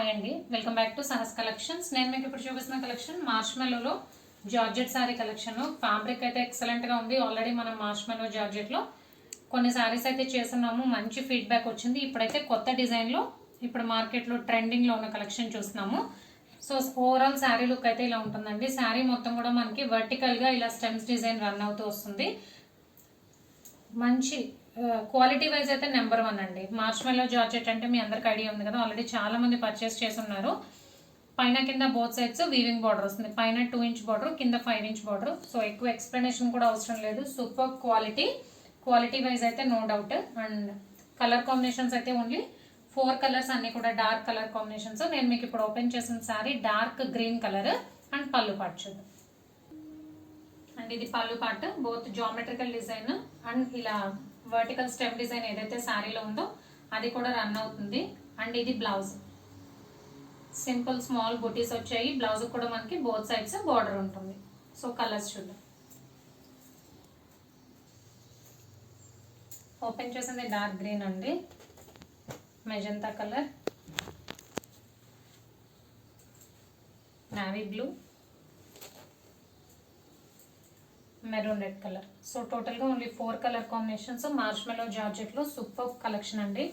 Hi అండి, welcome back to Sahas collections. నేను మీకు ఇప్పుడు చూపిస్తున్న కలెక్షన్ మార్ష్మెల్లోలో జార్జెట్ శారీ కలెక్షన్. ఫ్యాబ్రిక్ అయితే ఎక్సలెంట్గా ఉంది. ఆల్రెడీ మనం మార్ష్మెల్లో జార్జెట్లో కొన్ని శారీస్ అయితే చేస్తున్నాము, మంచి ఫీడ్బ్యాక్ వచ్చింది. ఇప్పుడైతే కొత్త డిజైన్లో ఇప్పుడు మార్కెట్లో ట్రెండింగ్లో ఉన్న కలెక్షన్ చూస్తున్నాము. సో ఓవరాల్ శారీ లుక్ అయితే ఇలా ఉంటుందండి. శారీ మొత్తం కూడా మనకి వర్టికల్గా ఇలా స్టెమ్స్ డిజైన్ రన్ అవుతూ వస్తుంది. మంచి క్వాలిటీ వైజ్ అయితే నెంబర్ 1 అండి. మార్ష్మెల్లో జార్జెట్ అంటే మీ అందరికి ఐడియా ఉంది కదా, ఆల్రెడీ చాలా మంది పర్చేస్ చేస్తున్నారు. పైన కింద బోత్ సైడ్స్ వీవింగ్ బార్డర్ వస్తుంది. పైన 2 ఇంచ్ బార్డర్, కింద 5 ఇంచ్ బార్డర్. సో ఎక్కువ ఎక్స్ప్లెనేషన్ కూడా అవసరం లేదు. సూపర్ క్వాలిటీ వైజ్ అయితే no doubt. And colour combinations అయితే ఓన్లీ 4 కలర్స్, అన్ని కూడా డార్క్ కలర్ కాంబినేషన్స్. నేను మీకు ఇప్పుడు ఓపెన్ చేసిన sari dark green colour. And పళ్ళు పార్ట్ చూద్దాం. అండ్ ఇది పళ్ళు part, both geometrical design and ఇలా వర్టికల్ స్టెమ్ డిజైన్ ఏదైతే శారీలో ఉందో అది కూడా రన్ అవుతుంది. అండ్ ఇది బ్లౌజ్, సింపుల్ స్మాల్ బుటీస్ వచ్చాయి. బ్లౌజ్ కూడా మనకి బోత్ సైడ్స్ బార్డర్ ఉంటుంది. సో కలర్స్ చూద్దాం. ఓపెన్ చేసింది డార్క్ గ్రీన్ అండి, magenta colour, navy blue, maroon red colour. So టోటల్గా ఓన్లీ 4 కలర్ కాంబినేషన్స్. మార్ష్మెల్లో జార్జెట్లో సూపర్ కలెక్షన్ అండి.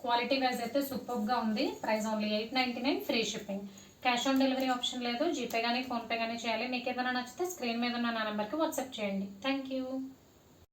క్వాలిటీ వైజ్ అయితే సూపర్గా ఉంది. Price only 899, free shipping. Cash on delivery option లేదు. జీపే కానీ ఫోన్పే కానీ చేయాలి. మీకు ఏదైనా నచ్చితే స్క్రీన్ మీద ఉన్న నా నెంబర్కి వాట్సాప్ చేయండి. Thank you.